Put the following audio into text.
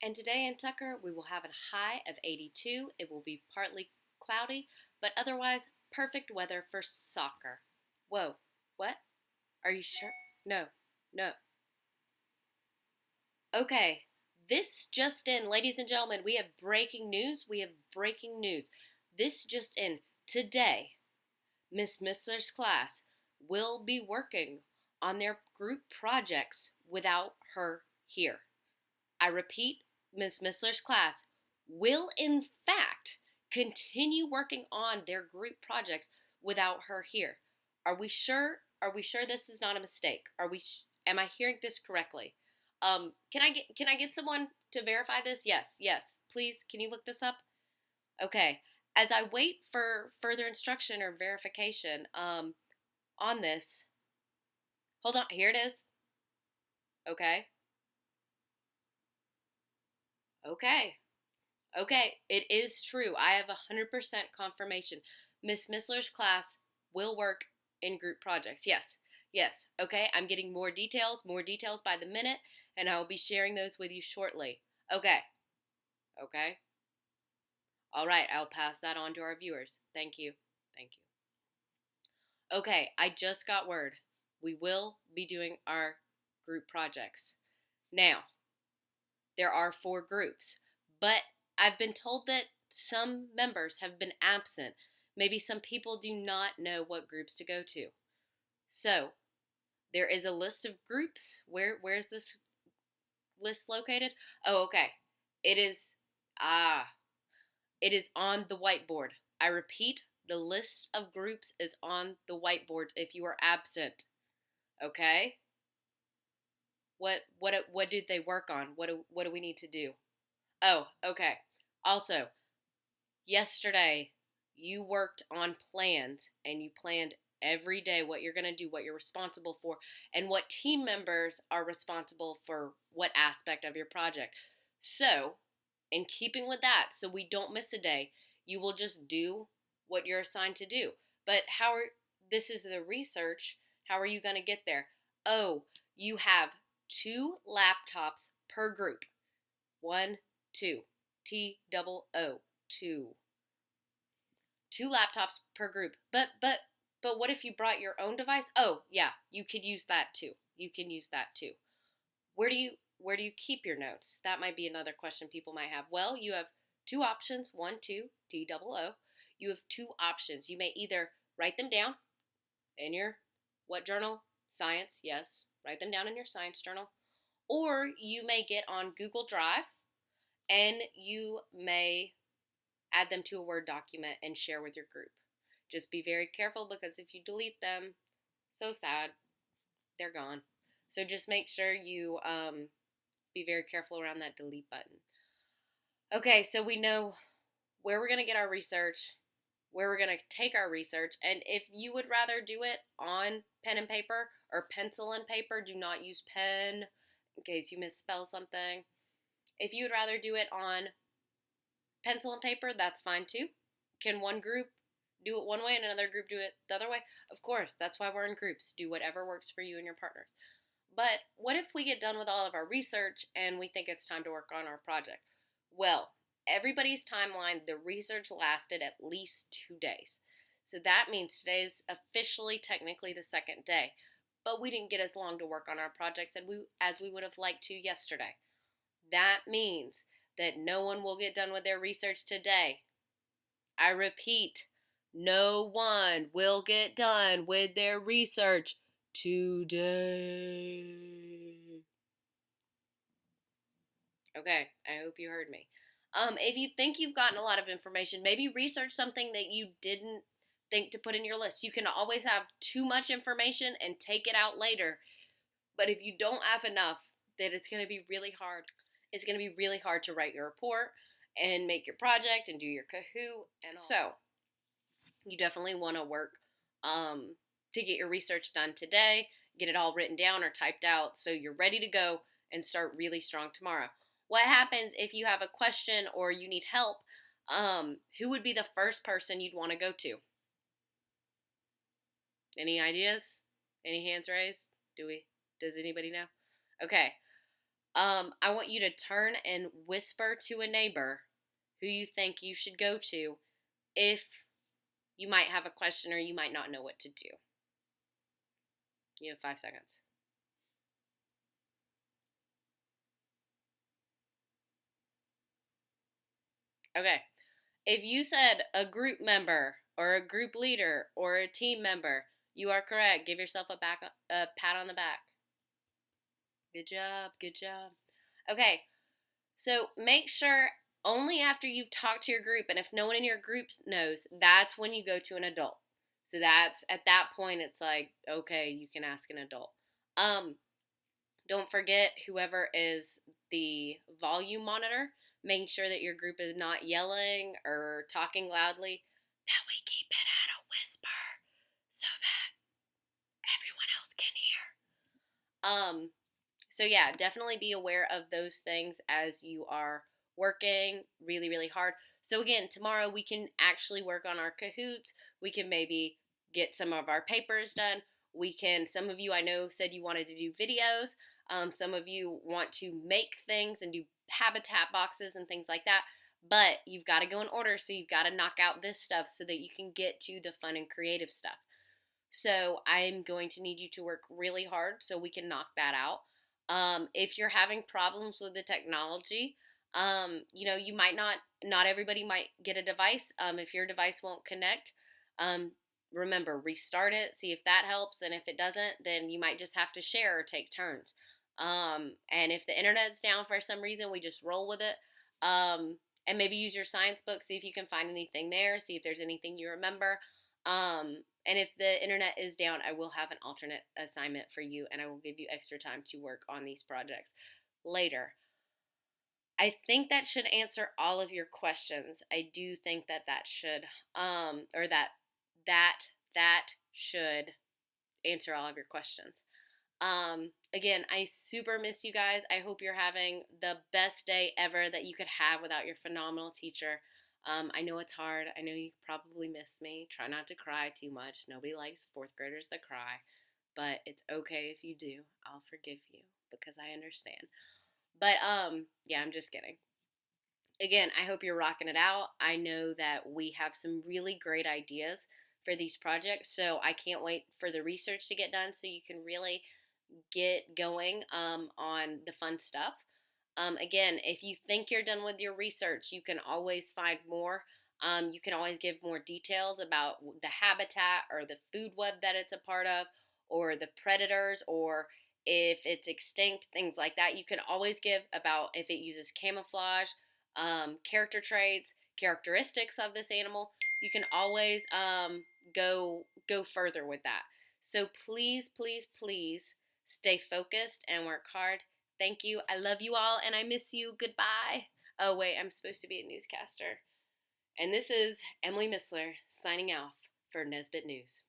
And today in Tucker, we will have a high of 82. It will be partly cloudy, but otherwise perfect weather for soccer. Whoa, what? Are you sure? No, no. Okay, this just in, ladies and gentlemen, we have breaking news. We have breaking news. This just in. Today, Miss Missler's class will be working on their group projects without her here. I repeat, Ms. Missler's class will in fact continue working on their group projects without her here. Are we sure? Are we sure this is not a mistake? Am I hearing this correctly? Can I get someone to verify this? Yes, yes. Please, can you look this up? Okay. As I wait for further instruction or verification on this, hold on. Here it is. Okay. Okay. Okay, it is true. I have 100% confirmation. Miss Missler's class will work in group projects. Yes, yes. Okay, I'm getting more details by the minute, and I will be sharing those with you shortly. Okay, okay. All right, I'll pass that on to our viewers. Thank you. Thank you. Okay, I just got word. We will be doing our group projects. Now, there are 4 groups, but I've been told that some members have been absent. Maybe some people do not know what groups to go to. So, there is a list of groups. Where's this list located? Oh, okay. It is it is on the whiteboard. I repeat, the list of groups is on the whiteboards if you are absent. Okay? What did they work on? What do we need to do? Oh, okay. Also, yesterday you worked on plans and you planned every day what you're going to do, what you're responsible for, and what team members are responsible for what aspect of your project. So, in keeping with that, so we don't miss a day, you will just do what you're assigned to do. But this is the research. How are you going to get there? Oh, you have 2 laptops per group. 1, 2. T-double-O. 2. 2 laptops per group. But what if you brought your own device? Oh, yeah, you could use that too. You can use that too. Where do you keep your notes? That might be another question people might have. Well, you have 2 options. 1, 2, T-double-O. You have 2 options. You may either write them down in your what journal? Science, yes. Write them down in your science journal. Or you may get on Google Drive and you may add them to a Word document and share with your group. Just be very careful because if you delete them, so sad, they're gone. So just make sure you be very careful around that delete button. Okay, so we know where we're going to get our research, where we're going to take our research, and if you would rather do it on pen and paper or pencil and paper, do not use pen in case you misspell something. If you would rather do it on pencil and paper, that's fine too. Can one group do it one way and another group do it the other way? Of course, that's why we're in groups. Do whatever works for you and your partners. But what if we get done with all of our research and we think it's time to work on our project? Well, everybody's timeline, the research lasted at least 2 days. So that means today is officially technically the 2nd day. But we didn't get as long to work on our projects as we would have liked to yesterday. That means that no one will get done with their research today. I repeat, no one will get done with their research today. Okay, I hope you heard me. If you think you've gotten a lot of information, maybe research something that you didn't think to put in your list. You can always have too much information and take it out later. But if you don't have enough, then it's going to be really hard. It's going to be really hard to write your report and make your project and do your Kahoot and all. So, you definitely want to work to get your research done today, get it all written down or typed out so you're ready to go and start really strong tomorrow. What happens if you have a question or you need help? Who would be the first person you'd want to go to? Any ideas? Any hands raised? Does anybody know? Okay. I want you to turn and whisper to a neighbor who you think you should go to if you might have a question or you might not know what to do. You have 5 seconds. Okay. If you said a group member or a group leader or a team member, you are correct. Give yourself a pat on the back. Good job. Good job. Okay. So make sure only after you've talked to your group, and if no one in your group knows, that's when you go to an adult. So that's at that point, it's like, okay, you can ask an adult. Don't forget whoever is the volume monitor, making sure that your group is not yelling or talking loudly. That we keep it at a whisper so that everyone else can hear. So yeah, definitely be aware of those things as you are working really, really hard. So again, tomorrow we can actually work on our Kahoots. We can maybe get some of our papers done. Some of you I know said you wanted to do videos. Some of you want to make things and do habitat boxes and things like that. But you've got to go in order. So you've got to knock out this stuff so that you can get to the fun and creative stuff. So I'm going to need you to work really hard so we can knock that out. If you're having problems with the technology, you might not everybody might get a device. If your device won't connect, remember, restart it, see if that helps. And if it doesn't, then you might just have to share or take turns. And if the internet's down for some reason, we just roll with it. And maybe use your science book, see if you can find anything there, see if there's anything you remember. And if the internet is down, I will have an alternate assignment for you, and I will give you extra time to work on these projects later. I think that should answer all of your questions. I do think that should, or that should answer all of your questions. Again, I super miss you guys. I hope you're having the best day ever that you could have without your phenomenal teacher. I know it's hard. I know you probably miss me. Try not to cry too much. Nobody likes fourth graders that cry, but it's okay if you do. I'll forgive you because I understand. But yeah, I'm just kidding. Again, I hope you're rocking it out. I know that we have some really great ideas for these projects, so I can't wait for the research to get done so you can really get going on the fun stuff. Again, if you think you're done with your research, you can always find more. You can always give more details about the habitat or the food web that it's a part of, or the predators, or if it's extinct, things like that. You can always give about if it uses camouflage, character traits, characteristics of this animal. You can always go further with that. So please, please, please stay focused and work hard. Thank you. I love you all and I miss you. Goodbye. Oh, wait, I'm supposed to be a newscaster. And this is Emily Missler signing off for Nesbit News.